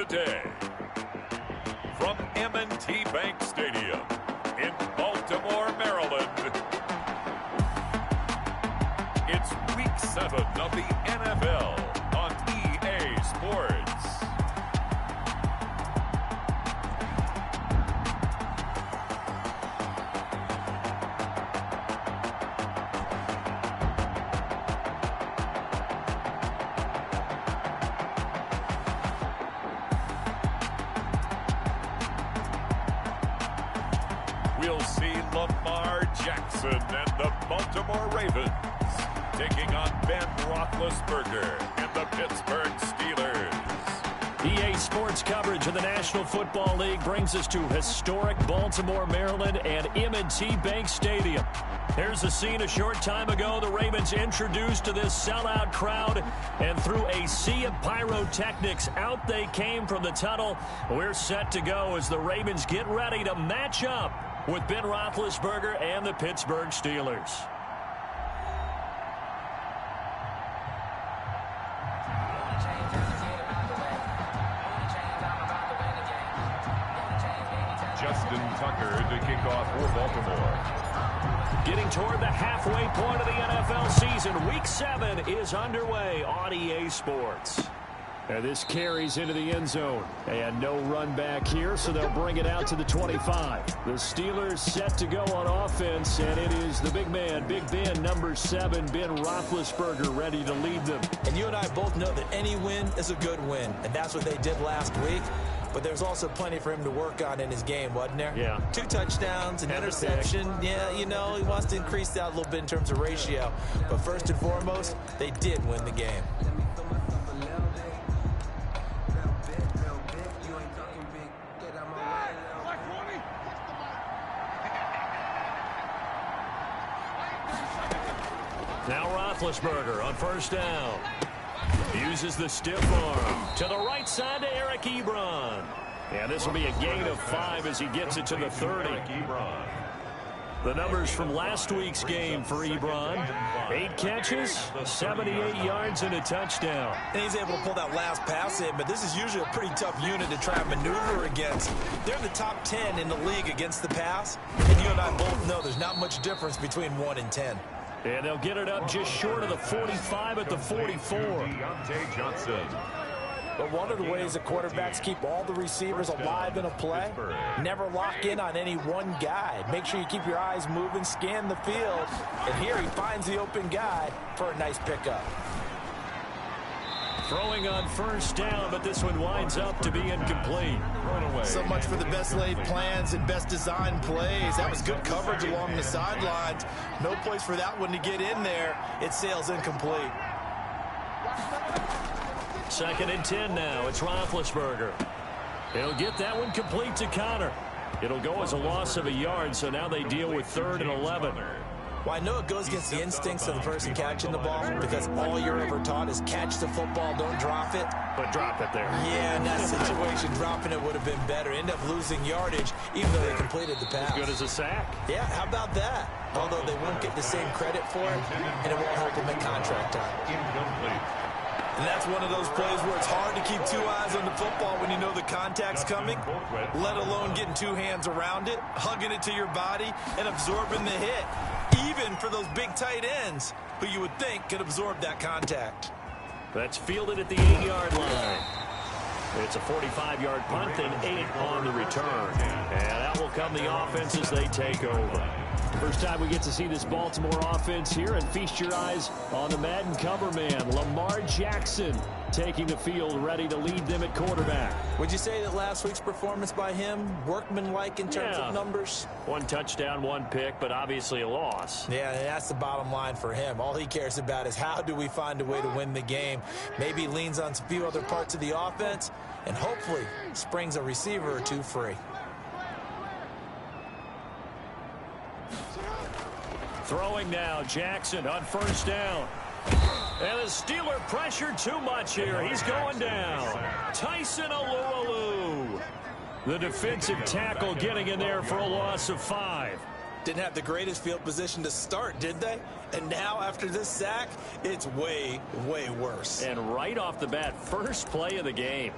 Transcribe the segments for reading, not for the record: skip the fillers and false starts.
today. From M&T Bank Stadium in Baltimore, Maryland, it's Week 7 of the NFL on EA Sports. We'll see Lamar Jackson and the Baltimore Ravens taking on Ben Roethlisberger and the Pittsburgh Steelers. EA Sports coverage of the National Football League brings us to historic Baltimore, Maryland and M&T Bank Stadium. Here's the scene a short time ago. The Ravens introduced to this sellout crowd, and through a sea of pyrotechnics, out they came from the tunnel. We're set to go as the Ravens get ready to match up with Ben Roethlisberger and the Pittsburgh Steelers. Justin Tucker to kick off for Baltimore. Getting toward the halfway point of the NFL season, Week 7 is underway on EA Sports. And this carries into the end zone. And no run back here, so they'll bring it out to the 25. The Steelers set to go on offense, and it is the big man, Big Ben, number 7, Ben Roethlisberger, ready to lead them. And you and I both know that any win is a good win, and that's what they did last week. But there's also plenty for him to work on in his game, wasn't there? Yeah. 2 touchdowns, an interception. Yeah, you know, he wants to increase that a little bit in terms of ratio. But first and foremost, they did win the game. Now Roethlisberger on first down. Uses the stiff arm to the right side to Eric Ebron. And this will be a gain of 5 as he gets it to the 30. The numbers from last week's game for Ebron: 8 catches, 78 yards, and a touchdown. And he's able to pull that last pass in, but this is usually a pretty tough unit to try and maneuver against. They're in the top 10 in the league against the pass, and you and I both know there's not much difference between 1 and 10. And they'll get it up just short of the 45 at the 44. But one of the ways the quarterbacks keep all the receivers alive in a play, never lock in on any one guy. Make sure you keep your eyes moving, scan the field. And here he finds the open guy for a nice pickup. Throwing on first down, but this one winds up to be incomplete. So much for the best laid plans and best designed plays. That was good coverage along the sidelines. No place for that one to get in there. It sails incomplete. 2nd and 10 now. It's Roethlisberger. He'll get that one complete to Connor. It'll go as a loss of a yard, so now they deal with 3rd and 11. Well, I know it goes against the instincts of the person catching the ball, because all you're ever taught is catch the football, don't drop it. But drop it there. Yeah, in that situation, dropping it would have been better. End up losing yardage, even though they completed the pass. As good as a sack. Yeah, how about that? Although they won't get the same credit for it, and it won't help them at contract time. And that's one of those plays where it's hard to keep 2 eyes on the football when you know the contact's coming, let alone getting 2 hands around it, hugging it to your body, and absorbing the hit. Even for those big tight ends who you would think could absorb that contact. That's fielded at the 8-yard line. It's a 45-yard punt and 8 on the return. And out will come the offense as they take over. First time we get to see this Baltimore offense here, and feast your eyes on the Madden cover man, Lamar Jackson, taking the field, ready to lead them at quarterback. Would you say that last week's performance by him, workmanlike in terms of numbers? 1 touchdown, 1 pick, but obviously a loss. Yeah, and that's the bottom line for him. All he cares about is how do we find a way to win the game. Maybe he leans on a few other parts of the offense, and hopefully springs a receiver or 2 free. Throwing now, Jackson on first down. And the Steeler pressure too much here. He's going down. Tyson Alualu. The defensive tackle getting in there for a loss of 5. Didn't have the greatest field position to start, did they? And now after this sack, it's way, way worse. And right off the bat, first play of the game.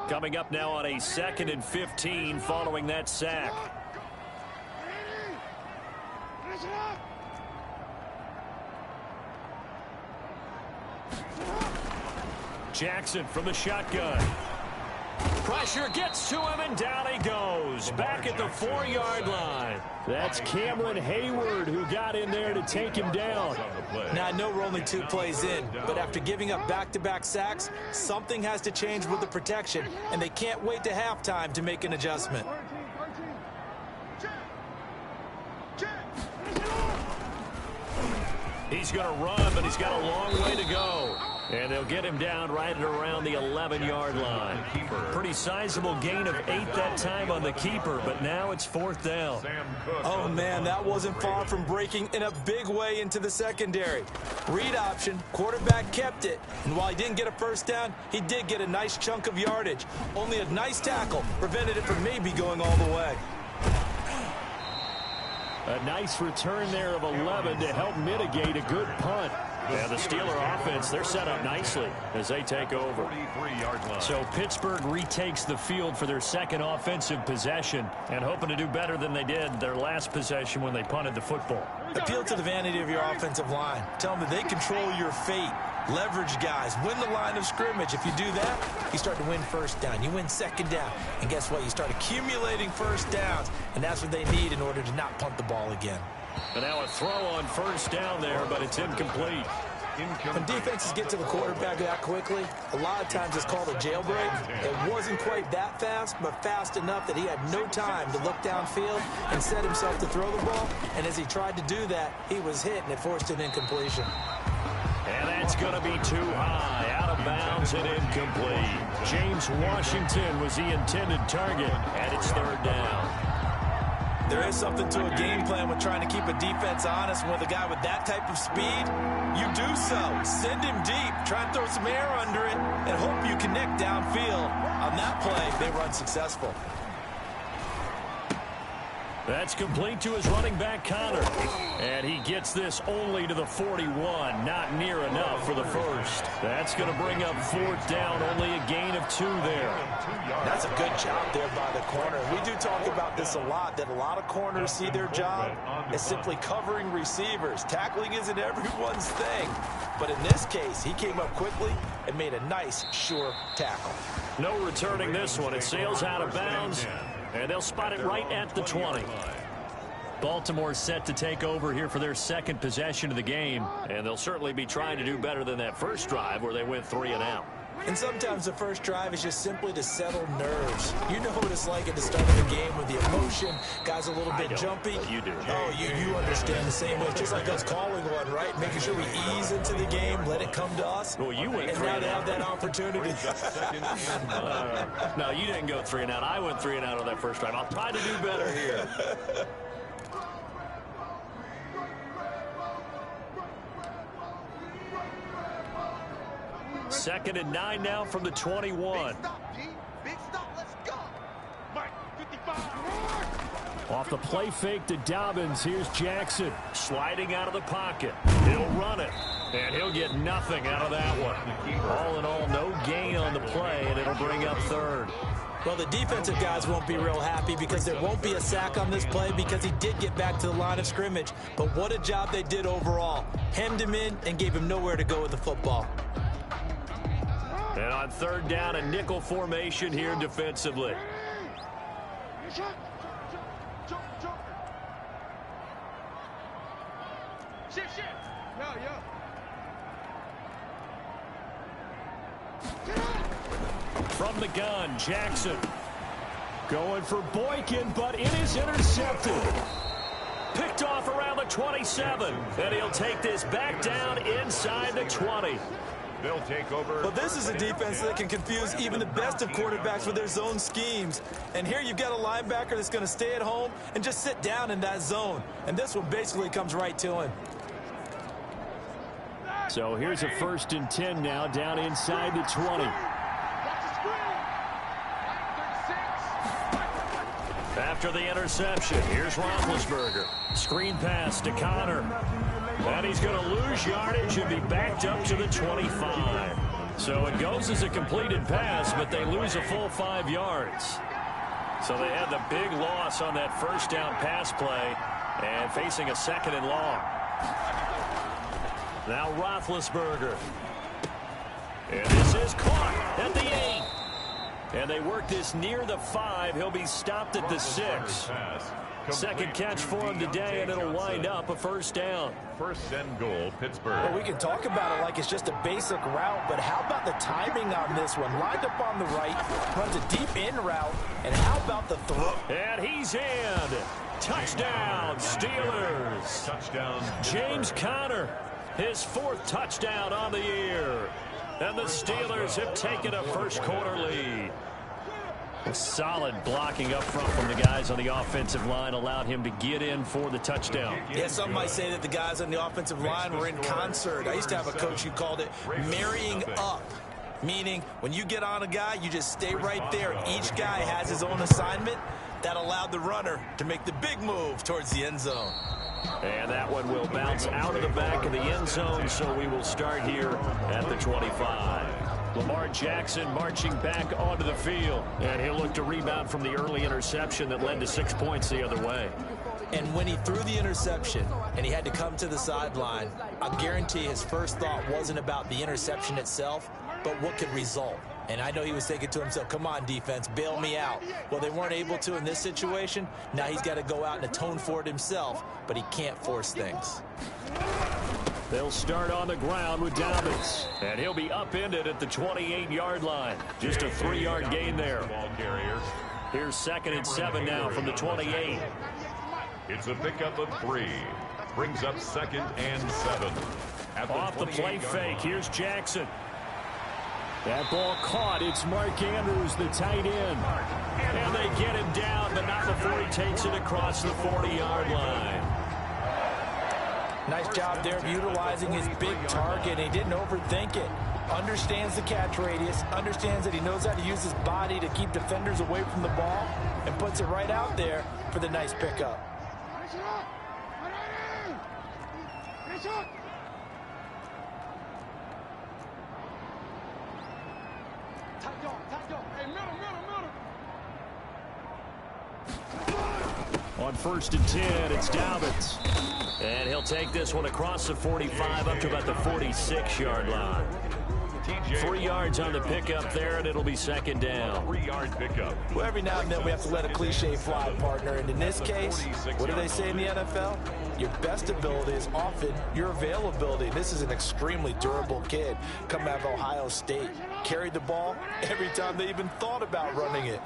Coming up now on a 2nd and 15 following that sack. Jackson from the shotgun. Pressure gets to him, and down he goes. Back at the 4-yard line. That's Cameron Hayward who got in there to take him down. Now, I know we're only 2 plays in, but after giving up back-to-back sacks, something has to change with the protection, and they can't wait to halftime to make an adjustment. He's going to run, but he's got a long way to go. And they'll get him down right at around the 11-yard line. Pretty sizable gain of 8 that time on the keeper, but now it's 4th down. Oh, man, that wasn't far from breaking in a big way into the secondary. Read option, quarterback kept it, and while he didn't get a first down, he did get a nice chunk of yardage. Only a nice tackle prevented it from maybe going all the way. A nice return there of 11 to help mitigate a good punt. Yeah, the Steeler offense, they're set up nicely as they take over. So Pittsburgh retakes the field for their 2nd offensive possession and hoping to do better than they did their last possession when they punted the football. Appeal to the vanity of your offensive line. Tell them that they control your fate. Leverage guys. Win the line of scrimmage. If you do that, you start to win first down. You win 2nd down. And guess what? You start accumulating first downs. And that's what they need in order to not punt the ball again. And now a throw on first down there, but it's incomplete. When defenses get to the quarterback that quickly, a lot of times it's called a jailbreak. It wasn't quite that fast, but fast enough that he had no time to look downfield and set himself to throw the ball. And as he tried to do that, he was hit, and it forced an incompletion. And that's going to be too high, out of bounds and incomplete. James Washington was the intended target, and it's 3rd down. There is something to a game plan with trying to keep a defense honest. With a guy with that type of speed, you do so. Send him deep. Try and throw some air under it and hope you connect downfield. On that play, they were unsuccessful. That's complete to his running back, Connor. And he gets this only to the 41. Not near enough for the first. That's going to bring up 4th down. Only a gain of 2 there. That's a good job there by the corner. We do talk about this a lot, that a lot of corners see their job as simply covering receivers. Tackling isn't everyone's thing. But in this case, he came up quickly and made a nice, sure tackle. No returning this one. It sails out of bounds. And they'll spot it right at the 20. Baltimore set to take over here for their 2nd possession of the game. And they'll certainly be trying to do better than that first drive where they went 3 and out. And sometimes the first drive is just simply to settle nerves. You know what it's like at the start of the game with the emotion. Guys a little bit jumpy. You do. Oh, you understand the same way. It's just like us calling one, right? Making sure we ease into the game, let it come to us. Well, you went 3 and out. And now they have that opportunity. No, you didn't go 3 and out. I went 3 and out on that first drive. I'll try to do better here. 2nd and 9 now from the 21. Big stop, let's go. Mike, 55. Off the play fake to Dobbins. Here's Jackson sliding out of the pocket. He'll run it, and he'll get nothing out of that one. All in all, no gain on the play, and it'll bring up 3rd. Well, the defensive guys won't be real happy because there won't be a sack on this play because he did get back to the line of scrimmage. But what a job they did overall. Hemmed him in and gave him nowhere to go with the football. And on 3rd down, a nickel formation here defensively. From the gun, Jackson going for Boykin, but it is intercepted. Picked off around the 27, and he'll take this back down inside the 20. They'll take over. Well, this is a defense that can confuse even the best of quarterbacks with their zone schemes. And here you've got a linebacker that's going to stay at home and just sit down in that zone. And this one basically comes right to him. So here's a 1st and 10 now down inside the 20. After the interception, here's Roethlisberger. Screen pass to Connor. And he's going to lose yardage and be backed up to the 25. So it goes as a completed pass, but they lose a full 5 yards. So they had the big loss on that first down pass play and facing a 2nd and long. Now Roethlisberger. And this is caught at the 8. And they work this near the 5. He'll be stopped at the 6. Second catch for him today, and it'll wind up a first down. First and goal, Pittsburgh. Well, we can talk about it like it's just a basic route, but how about the timing on this one? Lined up on the right, runs a deep in route, and how about the throw? And he's in. Touchdown, Steelers. Touchdown, James Conner, his 4th touchdown on the year. And the Steelers have taken a first quarter lead. Solid blocking up front from the guys on the offensive line allowed him to get in for the touchdown. Yeah, some might say that the guys on the offensive line were in concert. I used to have a coach who called it marrying up, meaning when you get on a guy, you just stay right there. Each guy has his own assignment. That allowed the runner to make the big move towards the end zone. And that one will bounce out of the back of the end zone, so we will start here at the 25. Lamar Jackson marching back onto the field, and he'll look to rebound from the early interception that led to 6 points the other way. And when he threw the interception and he had to come to the sideline, I guarantee his first thought wasn't about the interception itself, but what could result. And I know he was thinking to himself, come on, defense, bail me out. Well, they weren't able to in this situation. Now he's got to go out and atone for it himself, but he can't force things. They'll start on the ground with Dobbins, and he'll be upended at the 28-yard line. Just a 3-yard gain there. Here's 2nd and 7 now from the 28. It's a pickup of 3. Brings up 2nd and 7. Off the play fake, here's Jackson. That ball caught. It's Mark Andrews, the tight end. And they get him down, but not before he takes it across the 40-yard line. Nice job there of utilizing his big target. He didn't overthink it. Understands the catch radius. Understands that he knows how to use his body to keep defenders away from the ball. And puts it right out there for the nice pickup. On 1st and 10, it's Dobbins. And he'll take this one across the 45 up to about the 46-yard line. 3 yards on the pickup there, and it'll be 2nd down. 3-yard pickup. Well, every now and then we have to let a cliche fly, partner. And in this case, what do they say in the NFL? Your best ability is often your availability. This is an extremely durable kid coming out of Ohio State. Carried the ball every time they even thought about running it.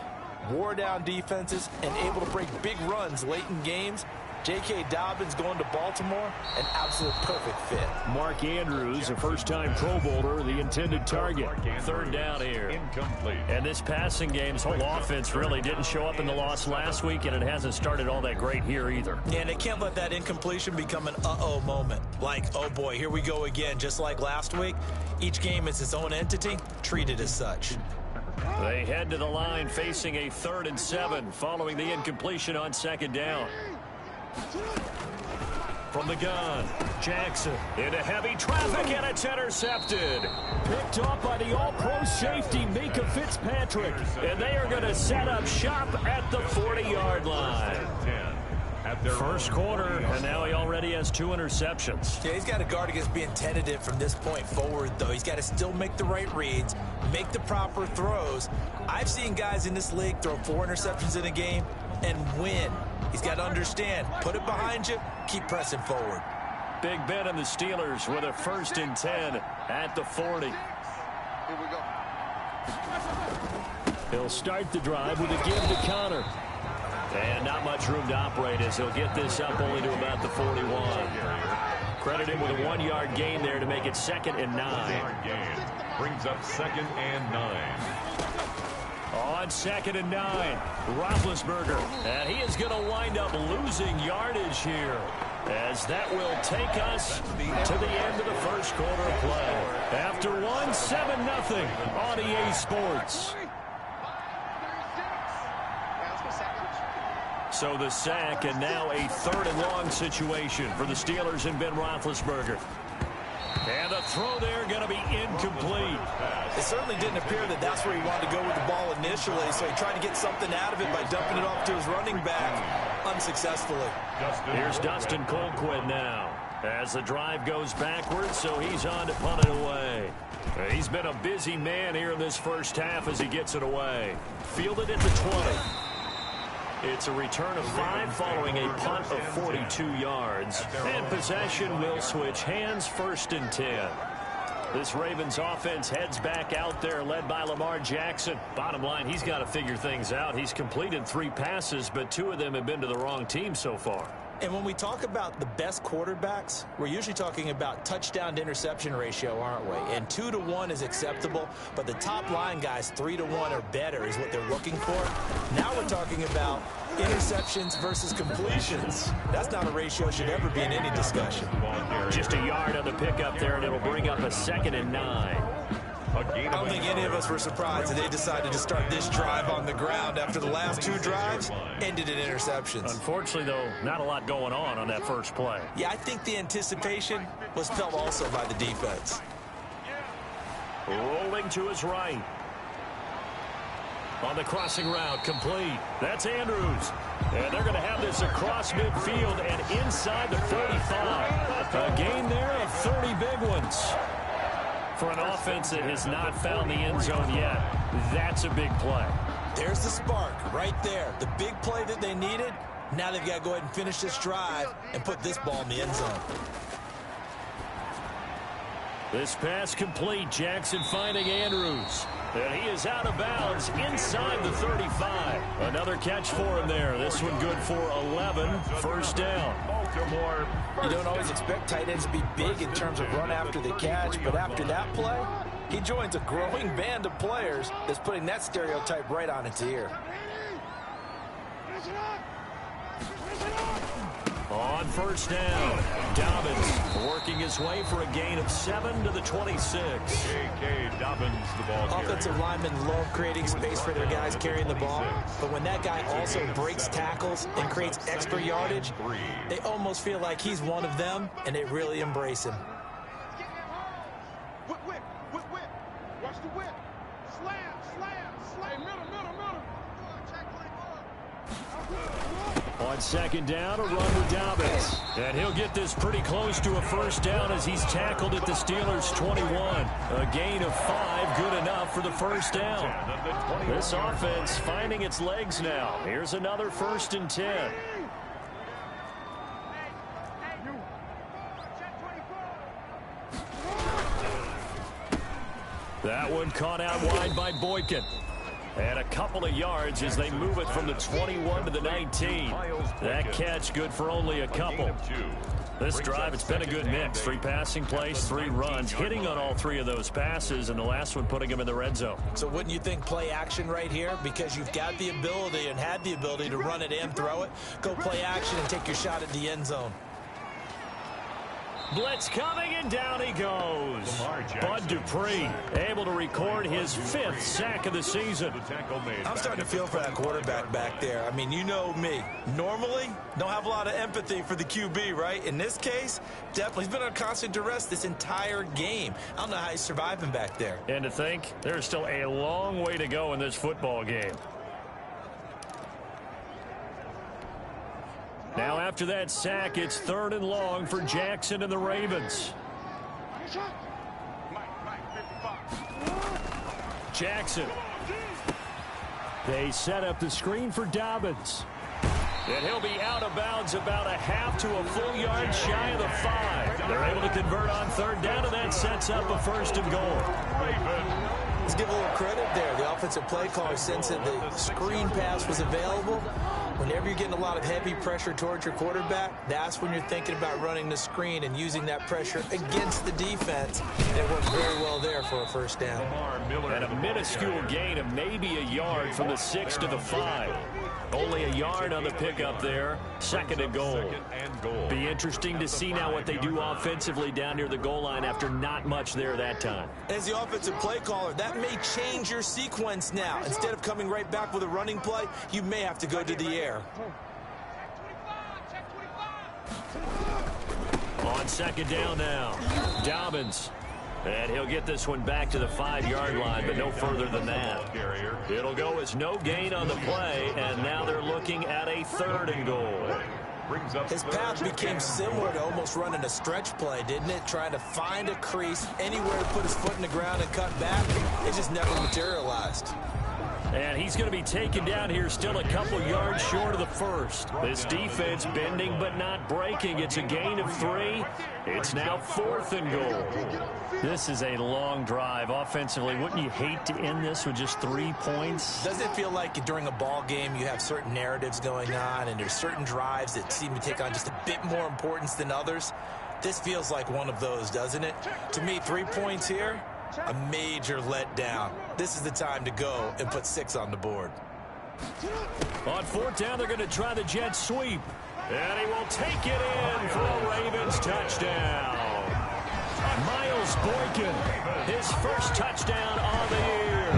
Wore down defenses and able to break big runs late in games. J.K. Dobbins going to Baltimore, an absolute perfect fit. Mark Andrews, a first-time Pro Bowler, the intended target. 3rd down here. Incomplete. And this passing game's whole offense really didn't show up in the loss last week, and it hasn't started all that great here either. Yeah, and they can't let that incompletion become an uh-oh moment. Like, oh boy, here we go again, just like last week. Each game is its own entity, treated as such. They head to the line facing a 3rd and 7 following the incompletion on 2nd down. From the gun, Jackson into heavy traffic, and it's intercepted. Picked off by the all-pro safety, Mika Fitzpatrick. And they are going to set up shop at the 40-yard line. First quarter, and now he already has 2 interceptions. Yeah, he's got to guard against being tentative from this point forward, though. He's got to still make the right reads, make the proper throws. I've seen guys in this league throw 4 interceptions in a game and win. He's got to understand, put it behind you, keep pressing forward. Big Ben and the Steelers with a 1st and 10 at the 40. Here we go. He'll start the drive with a give to Conner. And not much room to operate as he'll get this up only to about the 41. Credit him with a 1-yard gain there to make it 2nd and 9. Brings up 2nd and 9. On 2nd and 9, Roethlisberger. And he is going to wind up losing yardage here, as that will take us to the end of the first quarter of play. After 7-0 on EA Sports. So the sack, and now a 3rd and long situation for the Steelers and Ben Roethlisberger. And the throw there going to be incomplete. It certainly didn't appear that that's where he wanted to go with the ball initially, so he tried to get something out of it by dumping it off to his running back unsuccessfully. Here's Dustin Colquitt now as the drive goes backwards, so he's on to punt it away. He's been a busy man here in this first half as he gets it away. Fielded at the 20. It's a return of 5 following a punt of 42 yards. And possession will switch hands, 1st and 10. This Ravens offense heads back out there, led by Lamar Jackson. Bottom line, he's got to figure things out. He's completed 3 passes, but 2 of them have been to the wrong team so far. And when we talk about the best quarterbacks, we're usually talking about touchdown to interception ratio, aren't we? And 2 to 1 is acceptable, but the top line guys 3 to 1 or better is what they're looking for. Now we're talking about interceptions versus completions. That's not a ratio that should ever be in any discussion. Just a yard on the pickup there, and it'll bring up a 2nd and 9. I don't think any of us were surprised that they decided to start this drive on the ground after the last 2 drives ended in interceptions. Unfortunately, though, not a lot going on that first play. Yeah, I think the anticipation was felt also by the defense. Rolling to his right. On the crossing route, complete. That's Andrews. And they're going to have this across midfield and inside the 35. A gain there of 30 big ones. For an offense that has not found the end zone yet, that's a big play. There's the spark right there. The big play that they needed. Now they've got to go ahead and finish this drive and put this ball in the end zone. This pass complete. Jackson finding Andrews. And he is out of bounds inside the 35. Another catch for him there. This one good for 11. 1st down. Baltimore. You don't always expect tight ends to be big in terms of run after the catch, but after that play, he joins a growing band of players that's putting that stereotype right on its ear. On 1st down, Dobbins working his way for a gain of 7 to the 26. J.K. Dobbins, the ball carrier. Offensive linemen love creating space for their guys carrying the ball, but when that guy also breaks tackles and creates extra yardage, they almost feel like he's one of them, and they really embrace him. Whip, whip, whip, whip. Watch the whip. Slam, slam, slam. Middle. Check 24. On 2nd down, a run with Dobbins. And he'll get this pretty close to a 1st down as he's tackled at the Steelers' 21. A gain of 5, good enough for the 1st down. This offense finding its legs now. Here's another 1st and 10. That one caught out wide by Boykin. And a couple of yards as they move it from the 21 to the 19. That catch good for only a couple. This drive, it's been a good mix. 3 passing plays, 3 runs, hitting on all 3 of those passes, and the last one putting him in the red zone. So wouldn't you think play action right here? Because you've got the ability and had the ability to run it and throw it. Go play action and take your shot at the end zone. Blitz coming, and down he goes. Bud Dupree able to record his 5th sack of the season. I'm starting to feel for that quarterback back there. I mean, you know me. Normally, don't have a lot of empathy for the QB, right? In this case, definitely. He's been on constant duress this entire game. I don't know how he's surviving back there. And to think, there's still a long way to go in this football game. Now after that sack, it's 3rd and long for Jackson and the Ravens. Jackson. They set up the screen for Dobbins. And he'll be out of bounds about a half to a full yard shy of the 5. They're able to convert on 3rd down, and that sets up a 1st and goal. Let's give a little credit there. The offensive play caller sensed that the screen pass was available. Whenever you're getting a lot of heavy pressure towards your quarterback, that's when you're thinking about running the screen and using that pressure against the defense. And it worked very well there for a 1st down. And a minuscule gain of maybe a yard from the 6 to the 5. Only a yard on the pickup there. 2nd and goal. Be interesting to see now what they do offensively down near the goal line after not much there that time. As the offensive play caller, that may change your sequence now. Instead of coming right back with a running play, you may have to go to the air. On second down now, Dobbins. And he'll get this one back to the 5-yard line, but no further than that. It'll go as no gain on the play, and now they're looking at a 3rd and goal. His path became similar to almost running a stretch play, didn't it? Trying to find a crease, anywhere to put his foot in the ground and cut back. It just never materialized. And he's going to be taken down here still a couple yards short of the 1st. This defense bending but not breaking. It's a gain of 3. It's now 4th and goal. This is a long drive offensively. Wouldn't you hate to end this with just 3 points? Doesn't it feel like during a ball game you have certain narratives going on and there's certain drives that seem to take on just a bit more importance than others? This feels like one of those, doesn't it? To me, 3 points here, a major letdown. This is the time to go and put 6 on the board. On 4th down, they're going to try the jet sweep. And he will take it in for a Ravens touchdown. Miles Boykin, his first touchdown on the year.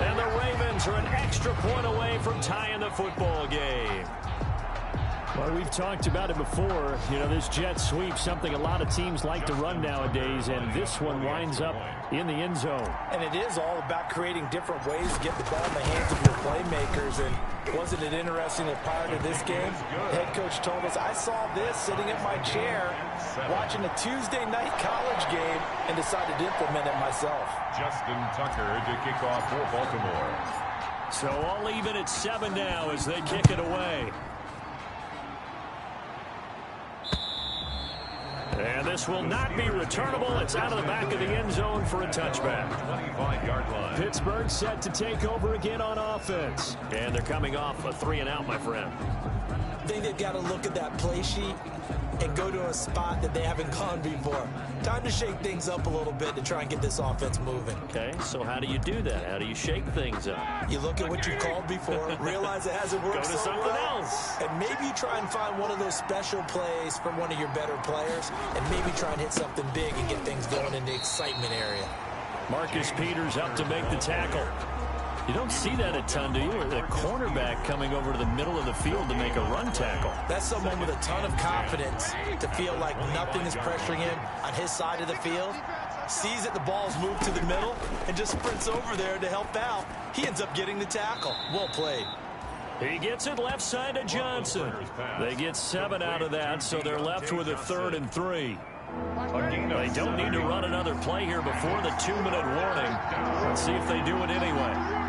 And the Ravens are an extra point away from tying the football game. Well, we've talked about it before. You know, this jet sweep, something a lot of teams like to run nowadays, and this one winds up in the end zone. And it is all about creating different ways to get the ball in the hands of your playmakers. And wasn't it interesting that prior to this game, the head coach told us, I saw this sitting in my chair watching a Tuesday night college game and decided to implement it myself. Justin Tucker to kick off for Baltimore. So I'll leave it at 7 now as they kick it away. And this will not be returnable. It's out of the back of the end zone for a touchback. 25-yard line. Pittsburgh set to take over again on offense. And they're coming off a 3-and-out, my friend. I think they've got to look at that play sheet and go to a spot that they haven't gone before. Time to shake things up a little bit to try and get this offense moving. Okay, so how do you do that? How do you shake things up? You look at what you called before, realize it hasn't worked Go to so something well, else. and maybe you try and find one of those special plays from one of your better players, and maybe try and hit something big and get things going in the excitement area. Marcus Peters up to make the tackle. You don't see that a ton, do you? The cornerback coming over to the middle of the field to make a run tackle. That's someone with a ton of confidence to feel like nothing is pressuring him on his side of the field. Sees that the ball's moved to the middle and just sprints over there to help out. He ends up getting the tackle. Well played. He gets it left side to Johnson. They get 7 out of that, so they're left with a 3rd and 3. They don't need to run another play here before the 2-minute warning. Let's see if they do it anyway.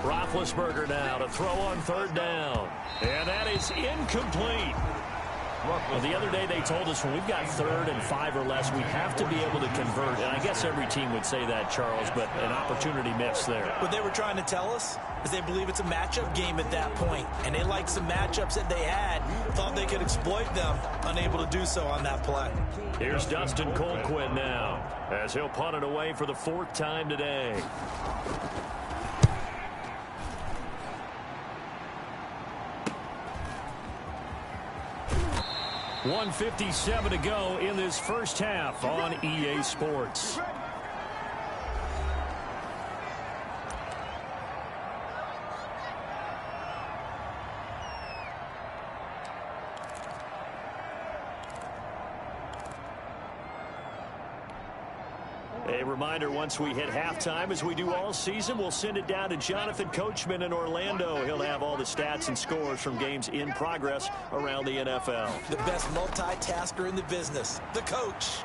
Roethlisberger now to throw on 3rd down. And that is incomplete. Well, the other day they told us when we've got 3rd and 5 or less, we have to be able to convert. And I guess every team would say that, Charles, but an opportunity missed there. What they were trying to tell us is they believe it's a matchup game at that point. And they like some matchups that they had, thought they could exploit them, unable to do so on that play. Here's Dustin Colquhoun now as he'll punt it away for the 4th time today. 1:57 to go in this first half on EA Sports. A reminder, once we hit halftime, as we do all season, we'll send it down to Jonathan Coachman in Orlando. He'll have all the stats and scores from games in progress around the NFL. The best multitasker in the business, the coach.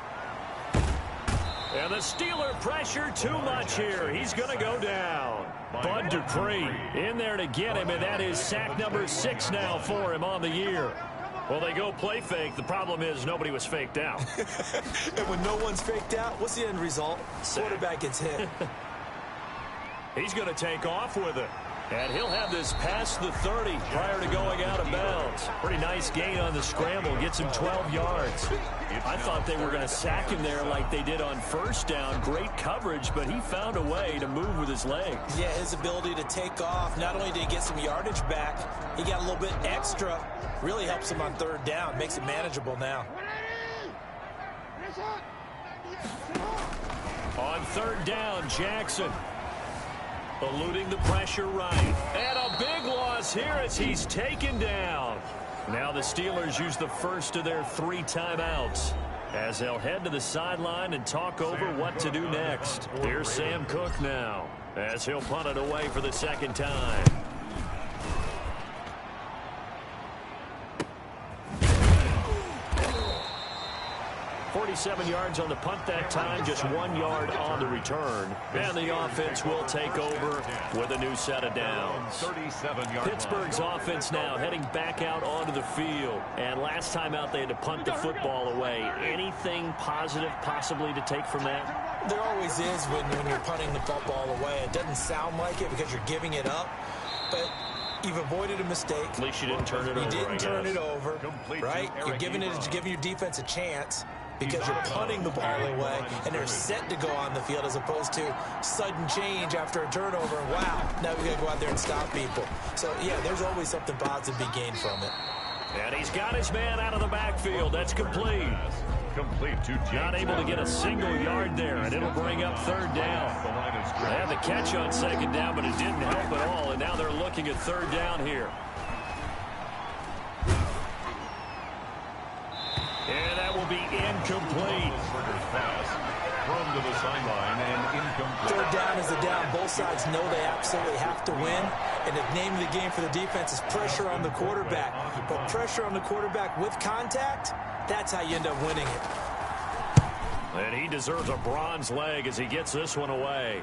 And the Steeler pressure too much here. He's going to go down. Bud Dupree in there to get him, and that is sack number 6 now for him on the year. Well, they go play fake. The problem is nobody was faked out. And when no one's faked out, what's the end result? Quarterback gets hit. He's going to take off with it. And he'll have this past the 30 prior to going out of bounds. Pretty nice gain on the scramble. Gets him 12 yards. I thought they were going to sack him there like they did on first down. Great coverage, but he found a way to move with his legs. Yeah, his ability to take off. Not only did he get some yardage back, he got a little bit extra. Really helps him on 3rd down. Makes it manageable now. On 3rd down, Jackson. eluding the pressure right. And a big loss here as he's taken down. Now the Steelers use the first of their 3 timeouts as they'll head to the sideline and talk over what to do next. Here's Sam Cook now as he'll punt it away for the second time. 47 yards on the punt that time, just 1 yard on the return. And the offense will take over with a new set of downs. Pittsburgh's offense now heading back out onto the field. And last time out they had to punt the football away. Anything positive possibly to take from that? There always is when you're punting the football away. It doesn't sound like it because you're giving it up, but you've avoided a mistake. At least you didn't turn it over. You didn't turn it over, right? You're giving your defense a chance because you're punting the ball away and they're set to go on the field as opposed to sudden change after a turnover. Wow, now we got to go out there and stop people. So, yeah, there's always something positive to be gained from it. And he's got his man out of the backfield. That's complete. Not able to get a single yard there, and it'll bring up third down. They had the catch on second down, but it didn't help at all, and now they're looking at third down here. And that will be incomplete. Thrown to the sideline and incomplete. Third down is the down. Both sides know they absolutely have to win. And the name of the game for the defense is pressure on the quarterback. But pressure on the quarterback with contact, that's how you end up winning it. And he deserves a bronze leg as he gets this one away.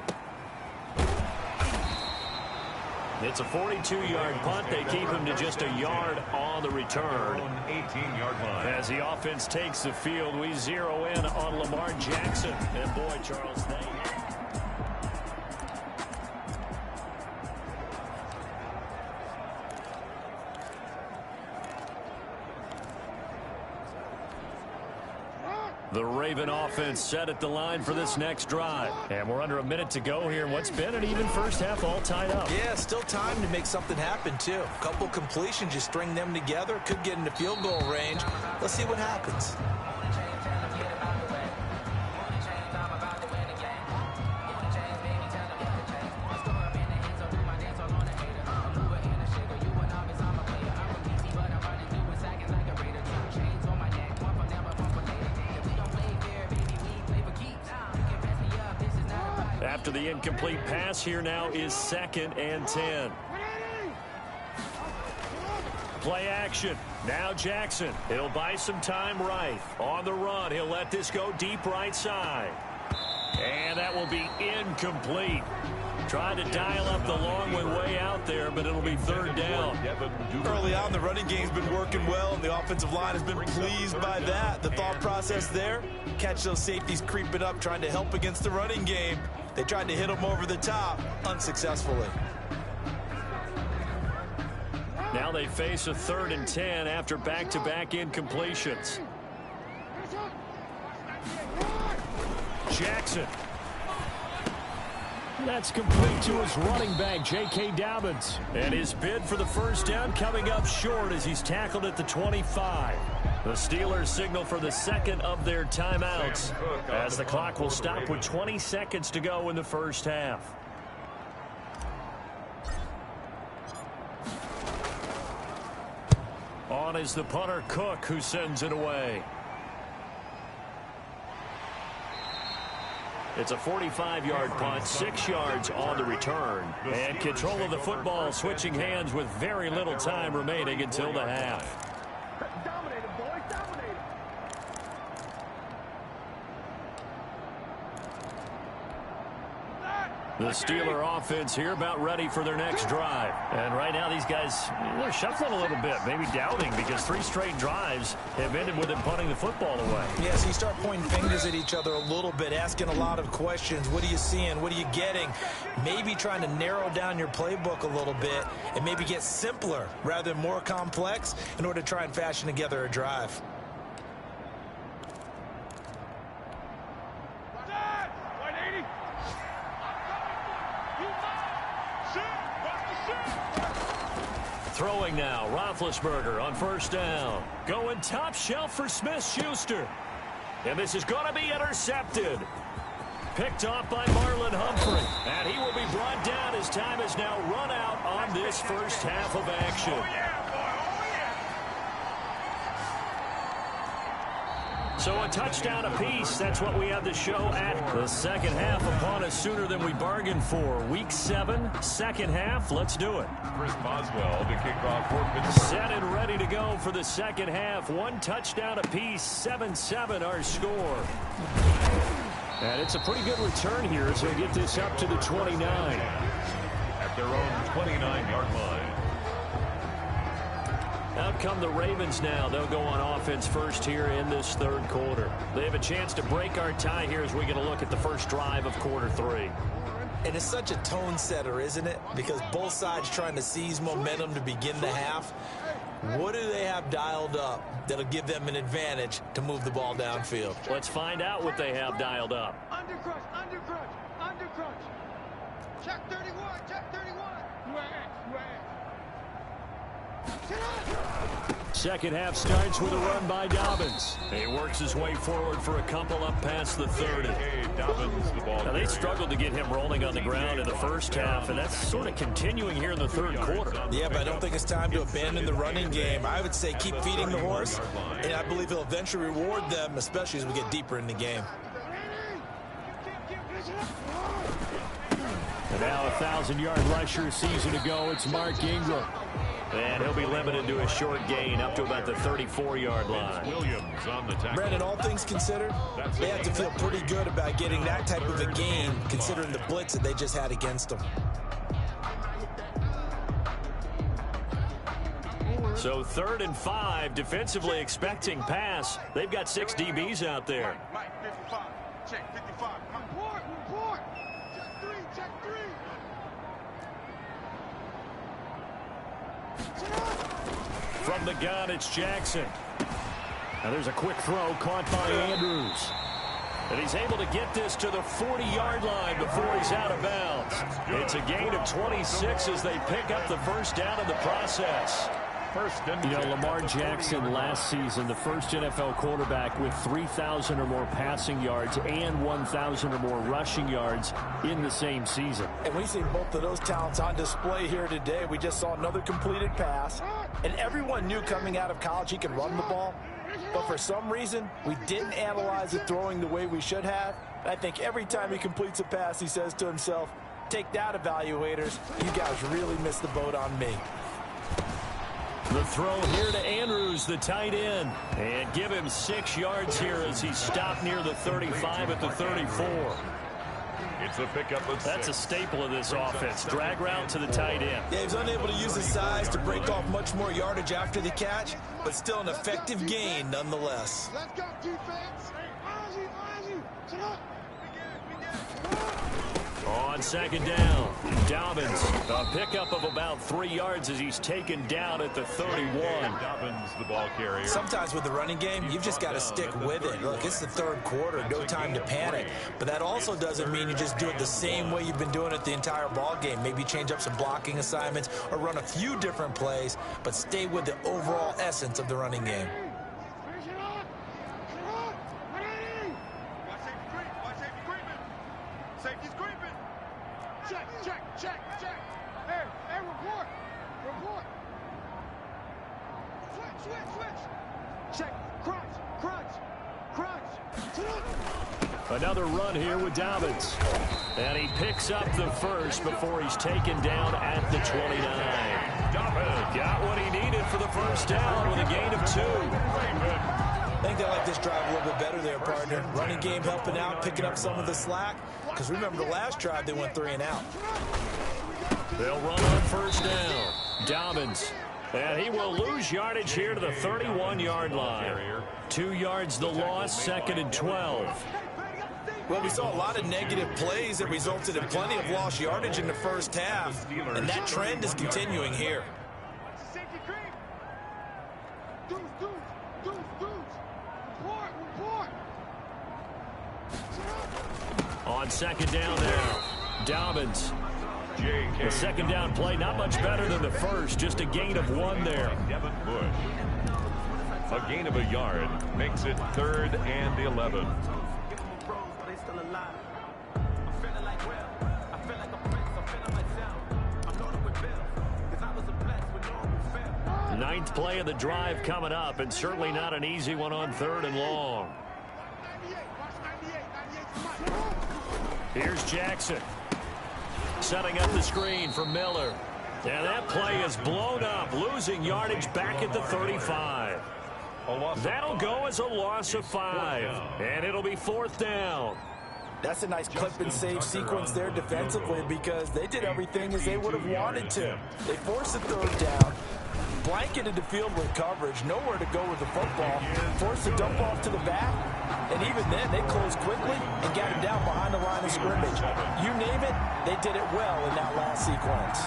It's a 42-yard punt. They keep him to just a yard on the return. 18-yard line. As the offense takes the field, we zero in on Lamar Jackson. And boy, Charles, the Raven offense set at the line for this next drive. And we're under a minute to go here in what's been an even first half, all tied up. Yeah, still time to make something happen, too. A couple completions, you string them together, could get into field goal range. Let's see what happens. After the incomplete pass, here now is 2nd and 10. Play action. Now Jackson. He'll buy some time right. On the run, he'll let this go deep right side. And that will be incomplete. Trying to dial up the long way out there, but it'll be third down. Early on, the running game's been working well, and the offensive line has been pleased by that. The thought process there, catch those safeties creeping up, trying to help against the running game. They tried to hit them over the top, unsuccessfully. Now they face a 3rd and 10 after back-to-back incompletions. Jackson. That's complete to his running back, J.K. Dobbins. And his bid for the first down coming up short as he's tackled at the 25. The Steelers signal for the second of their timeouts as the clock will stop with 20 seconds to go in the first half. On is the punter, Cook, who sends it away. It's a 45-yard punt, 6 yards on the return. And control of the football switching hands with very little time remaining until the half. Dominated, boys, dominated. The Steeler offense here about ready for their next drive. And right now these guys, they're shuffling a little bit, maybe doubting, because 3 straight drives have ended with them punting the football away. Yeah, so you start pointing fingers at each other a little bit, asking a lot of questions. What are you seeing? What are you getting? Maybe trying to narrow down your playbook a little bit and maybe get simpler rather than more complex in order to try and fashion together a drive. Throwing now, Roethlisberger on first down. Going top shelf for Smith-Schuster. And this is going to be intercepted. picked off by Marlon Humphrey. And he will be brought down as time has now run out on this first half of action. So a touchdown apiece. That's what we have to show at the second half upon us sooner than we bargained for. Week 7, second half. Let's do it. Chris Boswell to kick off for Pittsburgh. Set and ready to go for the second half. 1 touchdown apiece. 7-7 our score. And it's a pretty good return here as they get this up to the 29. At their own 29-yard line. Out come the Ravens now. They'll go on offense first here in this third quarter. They have a chance to break our tie here as we get a look at the first drive of quarter 3. And it's such a tone setter, isn't it? Because both sides trying to seize momentum to begin the half. What do they have dialed up that'll give them an advantage to move the ball downfield? Let's find out what they have dialed up. Undercrunch, undercrunch, undercrunch. Check 31, check 31. You ass. Second half starts with a run by Dobbins. He works his way forward for a couple up past the 30. Dobbins, the ball. Now, they struggled to get him rolling on the ground in the first half, and that's sort of continuing here in the third quarter. Yeah, but I don't think it's time to abandon the running game. I would say keep feeding the horse, and I believe he'll eventually reward them, especially as we get deeper in the game. And now a 1,000-yard rusher season to go. It's Mark Ingram. And he'll be limited to a short gain up to about the 34-yard line. Williams on the tackle. Brandon, all things considered, they have to feel pretty good about getting that type of a gain, considering the blitz that they just had against them. So 3rd and 5, defensively expecting pass. They've got 6 DBs out there. Mike, 55. Check 55. Report. Check 3. From the gun, it's Jackson. Now there's a quick throw caught by Andrews. And he's able to get this to the 40-yard line before he's out of bounds. It's a gain of 26 as they pick up the first down in the process. You know, Lamar Jackson last season, the first NFL quarterback with 3,000 or more passing yards and 1,000 or more rushing yards in the same season. And we've seen both of those talents on display here today. We just saw another completed pass. And everyone knew coming out of college he could run the ball. But for some reason, we didn't analyze it throwing the way we should have. And I think every time he completes a pass, he says to himself, take that, evaluators. You guys really missed the boat on me. The throw here to Andrews, the tight end. And give him 6 yards here as he stopped near the 35 at the 34. It's a pickup of 6. That's a staple of this offense. Drag route to the tight end. Yeah, he was unable to use his size to break off much more yardage after the catch, but still an effective gain nonetheless. Let's go, defense. Ozzy. Sit up. On second down, Dobbins, a pickup of about 3 yards as he's taken down at the 31. Dobbins, the ball carrier. Sometimes with the running game, you've just got to stick with it. Look, it's the third quarter, no time to panic. But that also doesn't mean you just do it the same way you've been doing it the entire ball game. Maybe change up some blocking assignments or run a few different plays, but stay with the overall essence of the running game. Hey, report. Switch. Check. Crunch. Another run here with Dobbins. And he picks up the first before he's taken down at the 29. Dobbins got what he needed for the first down with a gain of 2. I think they like this drive a little bit better there, partner. Running game helping out, picking up some of the slack. Because remember the last drive, they went 3 and out. They'll run on first down. Dobbins. And he will lose yardage here to the 31-yard line. 2 yards the loss, 2nd and 12. Well, we saw a lot of negative plays that resulted in plenty of lost yardage in the first half. And that trend is continuing here. On second down now, Dobbins. The second down play, not much better than the first, just a gain of 1 there. Devin Bush. A gain of a yard makes it 3rd and 11. Ninth play of the drive coming up, and certainly not an easy one on 3rd and long. Here's Jackson. Setting up the screen for Miller. And that play is blown up, losing yardage back at the 35. That'll go as a loss of 5, and it'll be 4th down. That's a nice clip and save sequence there defensively because they did everything as they would have wanted to. They forced a 3rd down, blanketed the field with coverage, nowhere to go with the football, forced a dump off to the back, and even then they closed quickly and got him down behind the line of scrimmage. You name it, they did it well in that last sequence.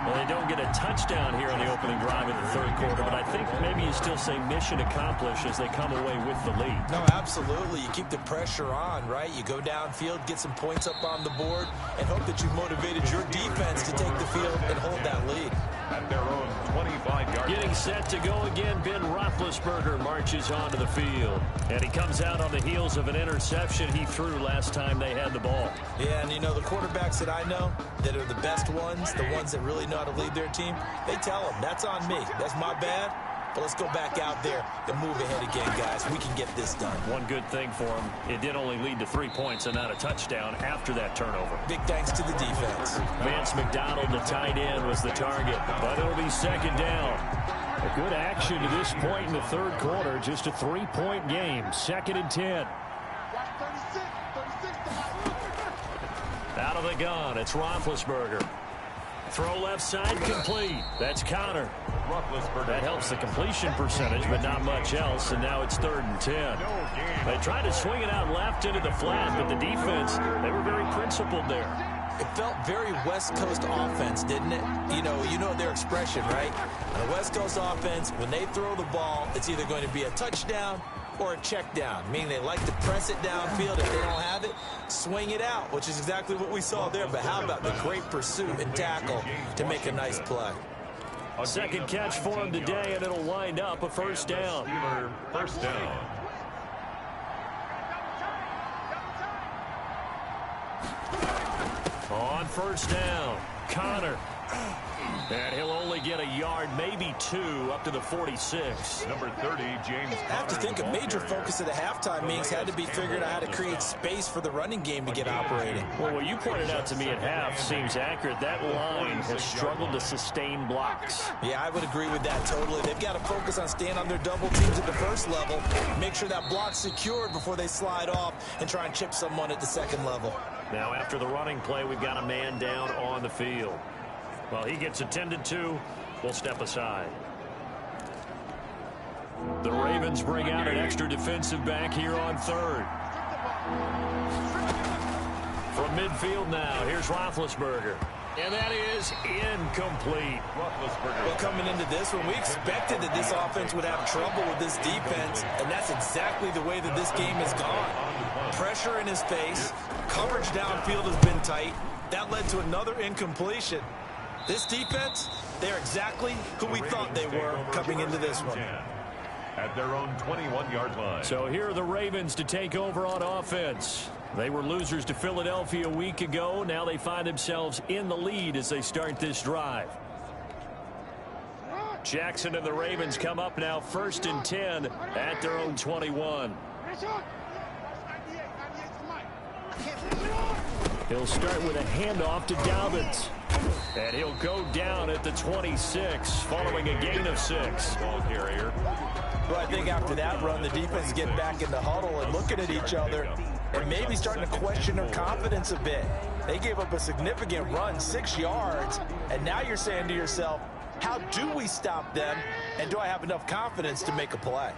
Well, they don't get a touchdown here on the opening drive in the 3rd quarter, but I think maybe you still say mission accomplished as they come away with the lead. No, absolutely. You keep the pressure on, right? You go downfield, get some points up on the board, and hope that you've motivated your defense to take the field and hold that lead. At their own 25-yard line. Getting set to go again, Ben Roethlisberger marches onto the field. And he comes out on the heels of an interception he threw last time they had the ball. Yeah, and you know, the quarterbacks that I know that are the best ones, the ones that really know how to lead their team, they tell them, that's on me. That's my bad. But let's go back out there and move ahead again, guys. We can get this done. One good thing for him, it did only lead to 3 points and not a touchdown after that turnover. Big thanks to the defense. Vance McDonald, the tight end, was the target, but it'll be 2nd down. A good action to this point in the 3rd quarter, just a 3-point game, 2nd and 10. Out of the gun, it's Roethlisberger. Throw left side, complete. That's Connor. That helps the completion percentage, but not much else, and now it's 3rd and 10. They tried to swing it out left into the flat, but the defense, they were very principled there. It felt very West Coast offense, didn't it? You know their expression, right? On a West Coast offense, when they throw the ball, it's either going to be a touchdown or a check down, meaning they like to press it downfield. If they don't have it, swing it out, which is exactly what we saw there. But how about the great pursuit and tackle to make a nice play? A second catch for him today, and it'll wind up a 1st down. First down. On 1st down, Connor. And he'll only get a yard, maybe 2, up to the 46. Number 30, James. I have to think a major focus of the halftime meetings had to be figuring out how to create space for the running game to get operating. Well, what you pointed out to me at half seems accurate. That line has struggled to sustain blocks. Yeah, I would agree with that totally. They've got to focus on staying on their double teams at the 1st level, make sure that block's secured before they slide off and try and chip someone at the 2nd level. Now, after the running play, we've got a man down on the field. Well, he gets attended to. We'll step aside. The Ravens bring out an extra defensive back here on 3rd. From midfield now, here's Roethlisberger. And that is incomplete. Well, coming into this one, we expected that this offense would have trouble with this defense, and that's exactly the way that this game has gone. Pressure in his face, coverage downfield has been tight. That led to another incompletion. This defense, they're exactly who we thought they were coming into this one. At their own 21-yard line. So here are the Ravens to take over on offense. They were losers to Philadelphia a week ago. Now they find themselves in the lead as they start this drive. Jackson and the Ravens come up now 1st and 10 at their own 21. He'll start with a handoff to Dobbins. And he'll go down at the 26 following a gain of 6. Ball carrier. Well, I think after that run, the defense is getting back in the huddle and looking at each other and maybe starting to question their confidence a bit. They gave up a significant run, 6 yards, and now you're saying to yourself, how do we stop them, and do I have enough confidence to make a play?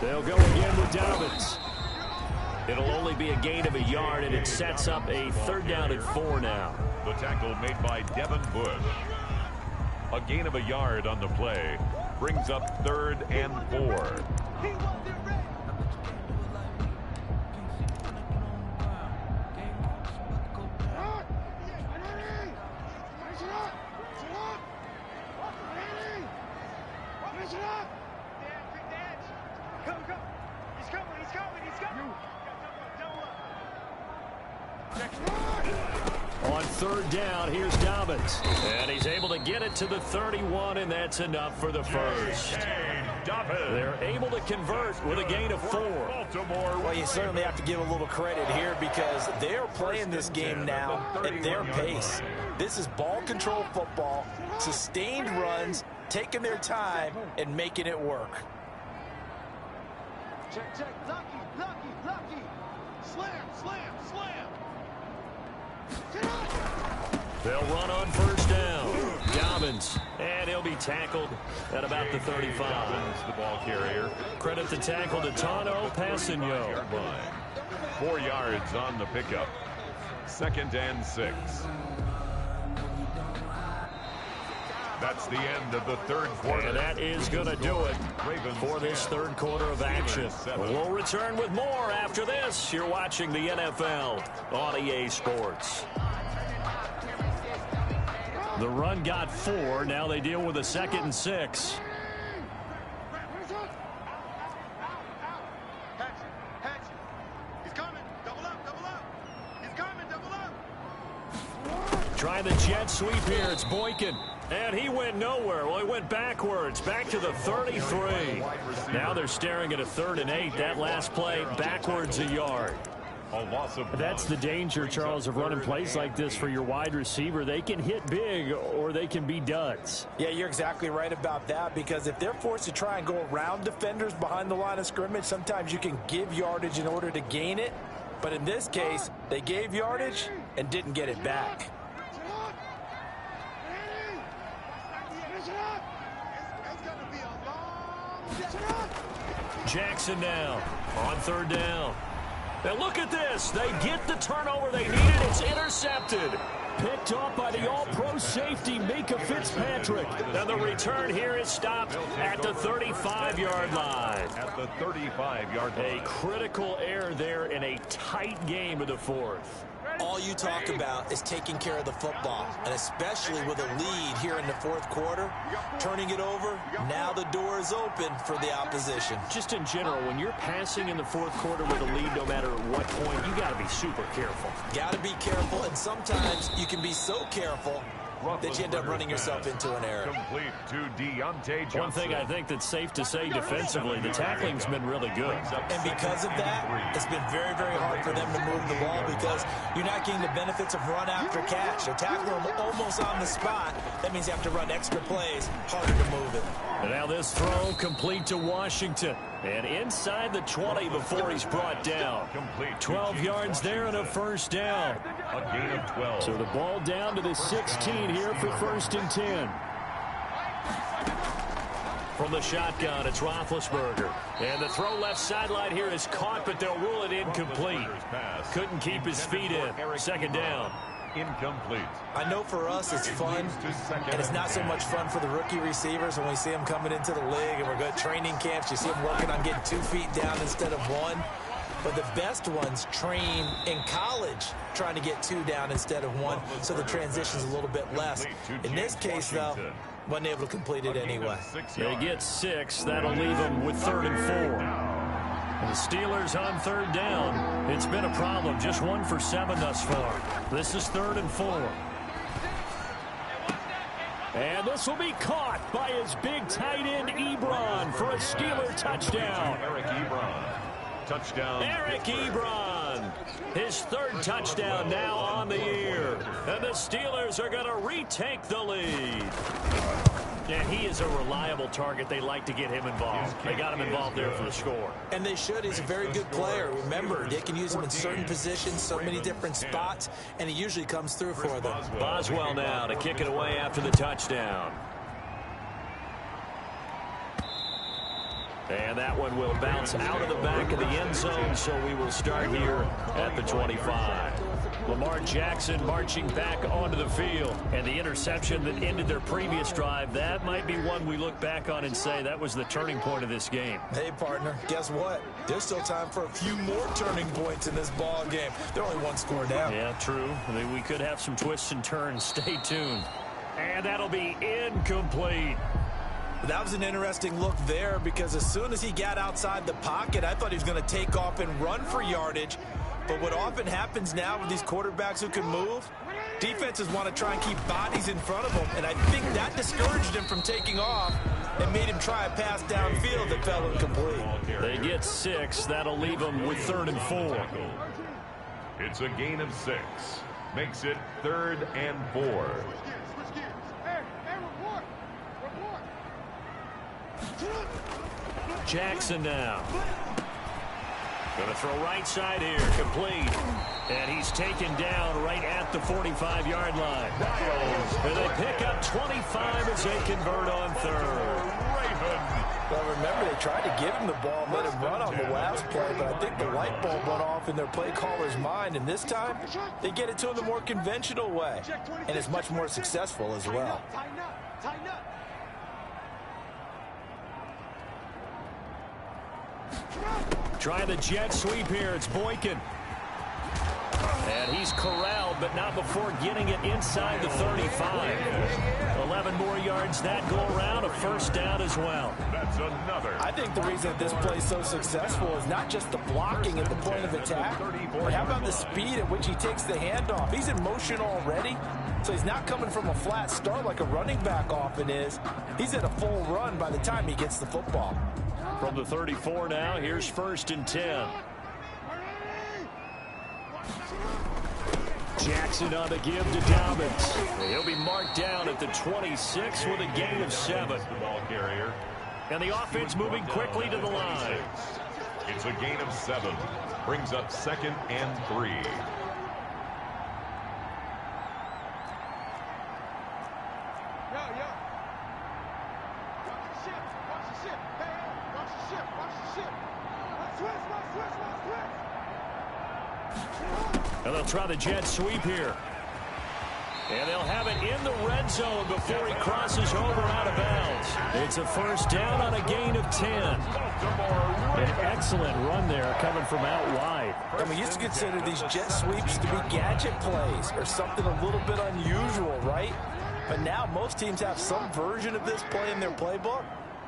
They'll go again with Dobbins. It'll only be a gain of a yard, and it sets up a 3rd down and 4 now. The tackle made by Devin Bush. A gain of a yard on the play brings up 3rd and 4. On third down, here's Dobbins. And he's able to get it to the 31, and that's enough for the first. They're able to convert with a gain of 4. Well, you certainly have to give a little credit here because they're playing this game now at their pace. This is ball control football, sustained runs, taking their time and making it work. Check, check. Lucky, lucky, lucky. Slam, slam, slam. They'll run on first down. Dobbins, and he'll be tackled at about the 35. Dobbins, the ball carrier. Credit the tackle to Tano Passigno. 4 yards on the pickup. 2nd and 6. That's the end of the third quarter. And that is going to do it for this third quarter of action. We'll return with more after this. You're watching the NFL on EA Sports. The run got 4. Now they deal with a 2nd and 6. Trying the jet sweep here. It's Boykin. And he went nowhere. Well, he went backwards, back to the 33. Now they're staring at a 3rd and 8. That last play, backwards a yard. That's the danger, Charles, of running plays like this for your wide receiver. They can hit big or they can be duds. Yeah, you're exactly right about that because if they're forced to try and go around defenders behind the line of scrimmage, sometimes you can give yardage in order to gain it. But in this case, they gave yardage and didn't get it back. Jackson now on 3rd down. Now look at this. They get the turnover they needed. It's intercepted. Picked off by the all-pro safety, Mika Fitzpatrick. Now the return here is stopped at the 35-yard line. At the 35-yard line. A critical error there in a tight game of the 4th. All you talk about is taking care of the football, and especially with a lead here in the 4th quarter, turning it over, now the door is open for the opposition. Just in general, when you're passing in the 4th quarter with a lead, no matter what point, you got to be super careful. Got to be careful, and sometimes you can be so careful that you end up running yourself into an error. Complete to Deontay Johnson. One thing I think that's safe to say defensively, the tackling's been really good. And because of that, it's been very, very hard for them to move the ball because you're not getting the benefits of run after catch. They're tackling them almost on the spot. That means you have to run extra plays, harder to move it. And now this throw complete to Washington. And inside the 20 before he's brought down. 12 yards there and a 1st down. A gain of 12. So the ball down to the 16 here for 1st and 10. From the shotgun, it's Roethlisberger. And the throw left sideline here is caught, but they'll rule it incomplete. Couldn't keep his feet in. 2nd down. Incomplete. I know for us it's fun, and it's not so much fun for the rookie receivers when we see them coming into the league and we're good training camps. You see them working on getting 2 feet down instead of 1. But the best ones train in college trying to get 2 down instead of 1, so the transition's a little bit less. In this case, though, wasn't able to complete it anyway. They get 6. That'll leave them with 3rd and 4. The Steelers on 3rd down. It's been a problem. Just 1 for 7 thus far. This is 3rd and 4. And this will be caught by his big tight end, Ebron, for a Steeler touchdown. Eric Ebron. Touchdown. Eric Ebron. His 3rd touchdown now on the year. And the Steelers are going to retake the lead. And he is a reliable target. They like to get him involved. They got him involved there for the score. And they should. He's a very good player. Remember, they can use him in certain positions, so many different spots, and he usually comes through for them. Boswell now to kick it away after the touchdown. And that one will bounce out of the back of the end zone, so we will start here at the 25. Lamar Jackson marching back onto the field. And the interception that ended their previous drive, that might be one we look back on and say that was the turning point of this game. Hey, partner, guess what? There's still time for a few more turning points in this ball game. They're only 1 score down. Yeah, true. I mean, we could have some twists and turns. Stay tuned. And that'll be incomplete. That was an interesting look there because as soon as he got outside the pocket, I thought he was going to take off and run for yardage. But what often happens now with these quarterbacks who can move, defenses want to try and keep bodies in front of them, and I think that discouraged him from taking off and made him try a pass downfield that fell incomplete. They get 6. That'll leave them with 3rd and 4. It's a gain of 6. Makes it 3rd and 4. Jackson now. Going to throw right side here. Complete. And he's taken down right at the 45-yard line. And they pick up 25 as they convert on 3rd. Well, remember, they tried to give him the ball and let him run on the last play, but I think the light bulb went off in their play caller's mind, and this time they get it to him the more conventional way, and it's much more successful as well. Tighten up. Trying the jet sweep here. It's Boykin. And he's corralled, but not before getting it inside the 35. 11 more yards that go around, a first down as well. That's another. I think the reason that this play is so successful is not just the blocking at the point of attack, but how about the speed at which he takes the handoff? He's in motion already, so he's not coming from a flat start like a running back often is. He's at a full run by the time he gets the football. From the 34 now, here's 1st and 10. Jackson on the give to Dobbins. He'll be marked down at the 26 with a gain of 7. The ball carrier. And the offense moving quickly to the line. It's a gain of 7. Brings up 2nd and 3. And they'll try the jet sweep here. And they'll have it in the red zone before he crosses over out of bounds. It's a first down on a gain of 10. An excellent run there coming from out wide. And we used to consider these jet sweeps to be gadget plays or something a little bit unusual, right? But now most teams have some version of this play in their playbook.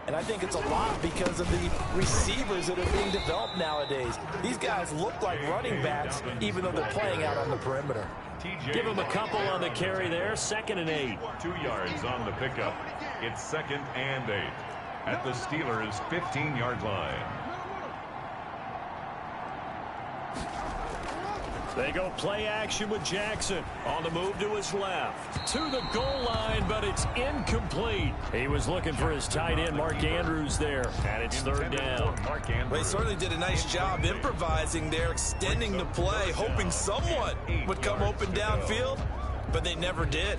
And I think it's a lot because of the receivers that are being developed nowadays. These guys look like running backs, even though they're playing out on the perimeter. Give him a couple on the carry there. 2nd and 8. 2 yards on the pickup. It's 2nd and 8 at the Steelers' 15-yard line. They go play action with Jackson on the move to his left. To the goal line, but it's incomplete. He was looking for his tight end, Mark Andrews, there. And it's 3rd down. Well, he certainly did a nice job improvising there, extending the play, hoping someone would come open downfield, but they never did.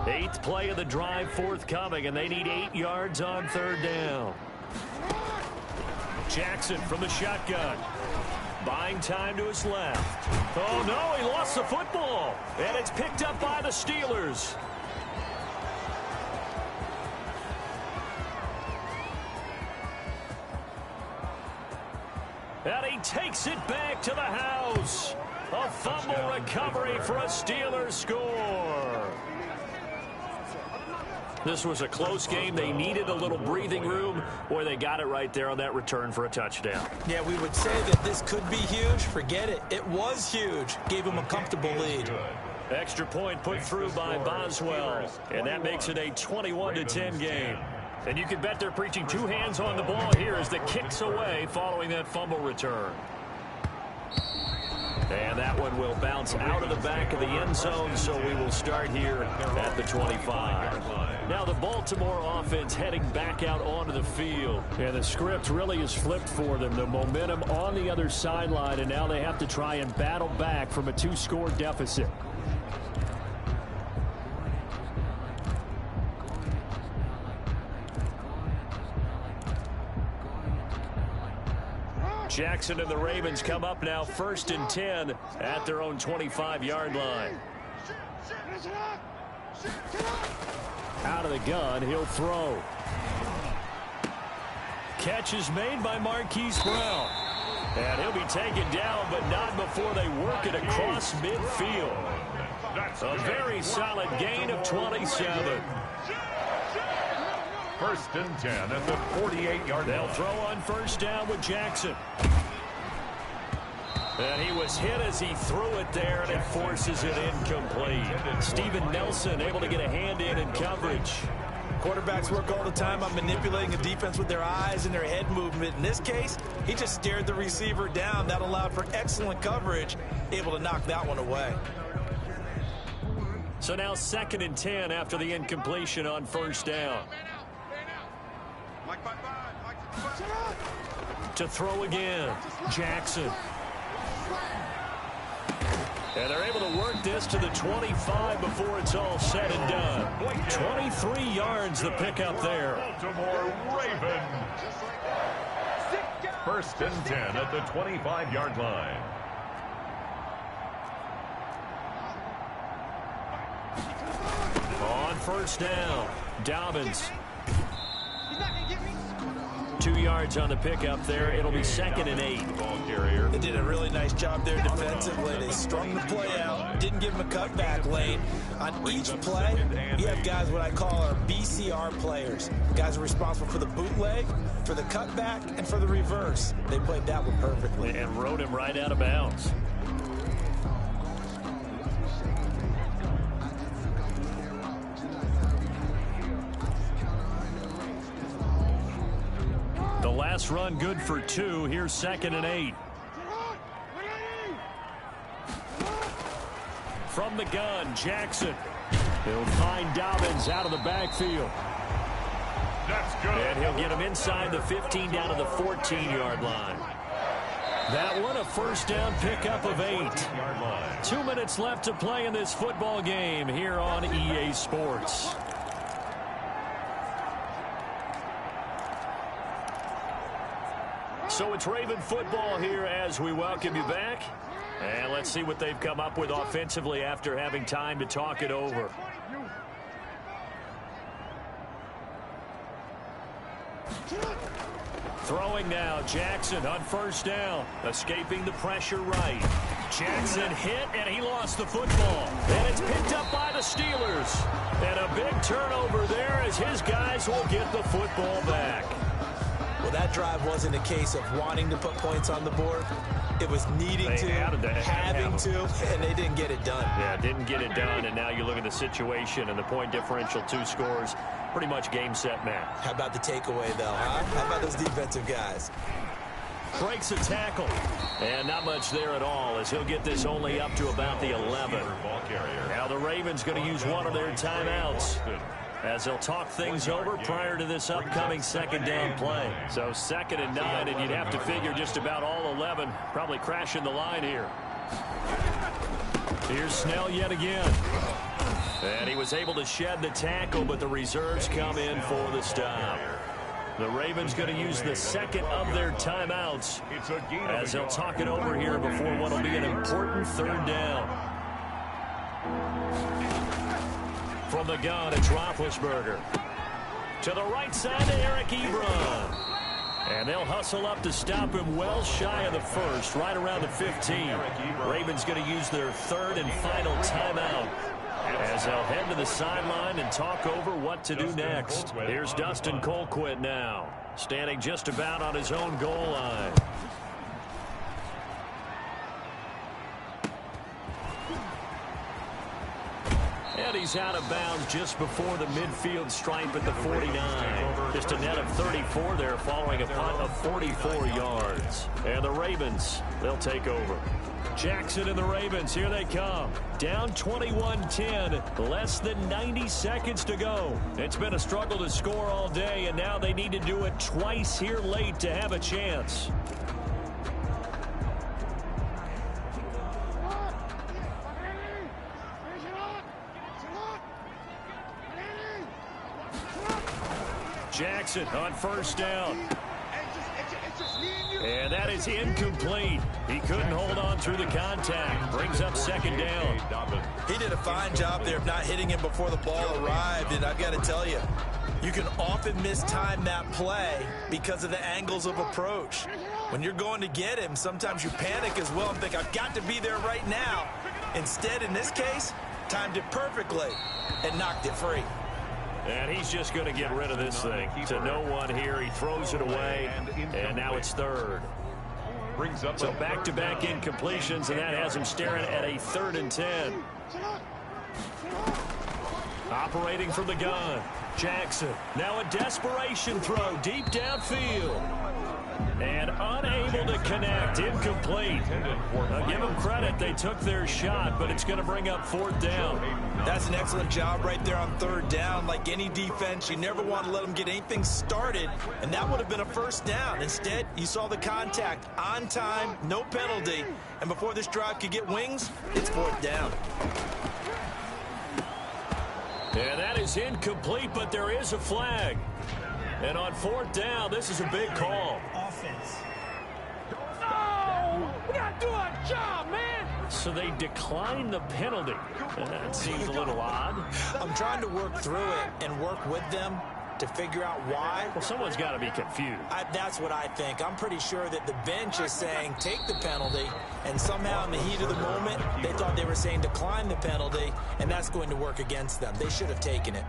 8th play of the drive forthcoming, and they need 8 yards on 3rd down. Jackson from the shotgun. Buying time to his left. Oh, no, he lost the football. And it's picked up by the Steelers. And he takes it back to the house. A fumble recovery for a Steelers score. This was a close game. They needed a little breathing room. Boy, they got it right there on that return for a touchdown. Yeah, we would say that this could be huge. Forget it. It was huge. Gave him a comfortable lead. Extra point put through by Boswell. And that makes it a 21-10 game. And you can bet they're preaching 2 hands on the ball here as the kick's away following that fumble return. And that one will bounce out of the back of the end zone, so we will start here at the 25. Now the Baltimore offense heading back out onto the field. And the script really is flipped for them. The momentum on the other sideline, and now they have to try and battle back from a 2-score deficit. Jackson and the Ravens come up now 1st and 10 at their own 25-yard line. Out of the gun, he'll throw. Catch is made by Marquise Brown. And he'll be taken down, but not before they work it across midfield. A very solid gain of 27. 1st and 10 at the 48-yard line. They'll throw on 1st down with Jackson. And he was hit as he threw it there, and it forces it incomplete. Steven Nelson able to get a hand in coverage. Quarterbacks work all the time on manipulating a defense with their eyes and their head movement. In this case, he just stared the receiver down. That allowed for excellent coverage, able to knock that one away. So now 2nd and 10 after the incompletion on 1st down. To throw again, Jackson. And they're able to work this to the 25 before it's all said and done. 23 yards the pickup there. Baltimore Ravens. 1st and 10 at the 25-yard line. On 1st down, Dobbins. 2 yards on the pickup there. It'll be 2nd and 8. Ball carrier. They did a really nice job there defensively. They strung the play out, didn't give him a cutback lane. On each play, you have guys what I call our BCR players. Guys are responsible for the bootleg, for the cutback, and for the reverse. They played that one perfectly. And rode him right out of bounds. The last run good for 2. Here's 2nd and 8. From the gun, Jackson. He'll find Dobbins out of the backfield. That's good. And he'll get him inside the 15 down to the 14-yard line. That one a 1st down pickup of 8. 2 minutes left to play in this football game here on EA Sports. So it's Raven football here as we welcome you back. And let's see what they've come up with offensively after having time to talk it over. Throwing now, Jackson on 1st down, escaping the pressure right. Jackson hit, and he lost the football. And it's picked up by the Steelers. And a big turnover there as his guys will get the football back. Well, that drive wasn't a case of wanting to put points on the board. It was needing to, having to, and they didn't get it done. Yeah, didn't get it done, and now you look at the situation and the point differential, 2 scores, pretty much game, set, match. How about the takeaway, though, huh? How about those defensive guys? Breaks a tackle, and not much there at all as he'll get this only up to about the 11. Now the Ravens going to use one of their timeouts as they'll talk things over prior to this upcoming 2nd down play. So 2nd and 9, and you'd have to figure just about all 11 probably crashing the line here. Here's Snell yet again. And he was able to shed the tackle, but the reserves come in for the stop. The Ravens going to use the 2nd of their timeouts as they'll talk it over here before what will be an important 3rd down. From the gun, it's Roethlisberger. To the right side to Eric Ebron. And they'll hustle up to stop him well shy of the 1st, right around the 15. Ravens going to use their 3rd and final timeout as they'll head to the sideline and talk over what to do next. Here's Dustin Colquitt now, standing just about on his own goal line. And he's out of bounds just before the midfield stripe at the 49. Just a net of 34 there following a punt of 44 yards. And the Ravens, they'll take over. Jackson and the Ravens, here they come. Down 21-10, less than 90 seconds to go. It's been a struggle to score all day, and now they need to do it twice here late to have a chance. Jackson on 1st down. And that is incomplete. He couldn't hold on through the contact. Brings up 2nd down. He did a fine job there of not hitting him before the ball arrived, and I've got to tell you, you can often mistime that play because of the angles of approach. When you're going to get him, sometimes you panic as well and think, I've got to be there right now. Instead, in this case, timed it perfectly and knocked it free. And he's just going to get rid of this thing. To no one here. He throws it away, and now it's 3rd. So back-to-back incompletions, and that has him staring at a 3rd and 10. Operating from the gun, Jackson. Now a desperation throw deep downfield. And unable to connect, incomplete. I'll give them credit, they took their shot, but it's going to bring up 4th down. That's an excellent job right there on 3rd down. Like any defense, you never want to let them get anything started, and that would have been a 1st down. Instead, you saw the contact on time, no penalty, and before this drive could get wings, it's 4th down. And that is incomplete, but there is a flag. And on 4th down, this is a big call. Offense. No! We gotta do our job, man! So they decline the penalty. And that seems a little odd. I'm trying to work through it and work with them to figure out why. Well, someone's got to be confused. That's what I think. I'm pretty sure that the bench is saying take the penalty, and somehow in the heat of the moment, they thought they were saying decline the penalty, and that's going to work against them. They should have taken it.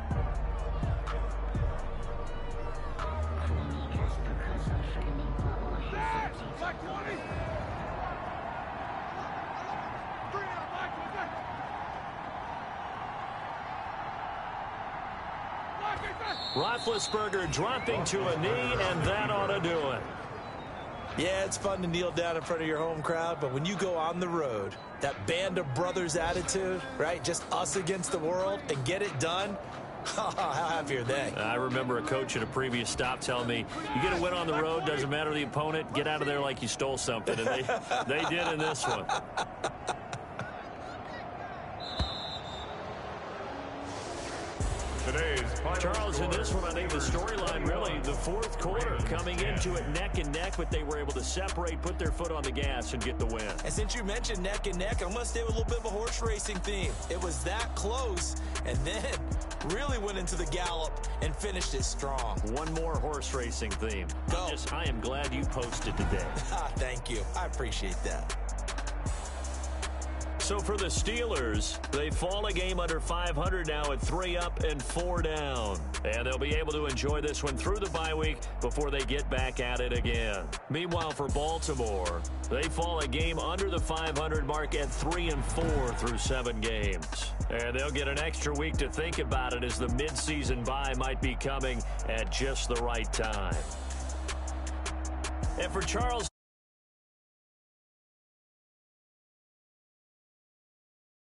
Roethlisberger dropping to a knee, and that ought to do it. Yeah, it's fun to kneel down in front of your home crowd, but when you go on the road, that band of brothers attitude, right, just us against the world, and get it done, how happy are they? I remember a coach at a previous stop telling me, you get a win on the road, doesn't matter the opponent, get out of there like you stole something, and they did in this one. Charles, in this one, I think the storyline really, the 4th quarter, coming into it neck and neck, but they were able to separate, put their foot on the gas, and get the win. And since you mentioned neck and neck, I'm going to stay with a little bit of a horse racing theme. It was that close, and then really went into the gallop and finished it strong. One more horse racing theme. Go. I am glad you posted today. Thank you. I appreciate that. So for the Steelers, they fall a game under 500 now at 3 up and 4 down. And they'll be able to enjoy this one through the bye week before they get back at it again. Meanwhile, for Baltimore, they fall a game under the 500 mark at 3 and 4 through 7 games. And they'll get an extra week to think about it as the midseason bye might be coming at just the right time. And for Charles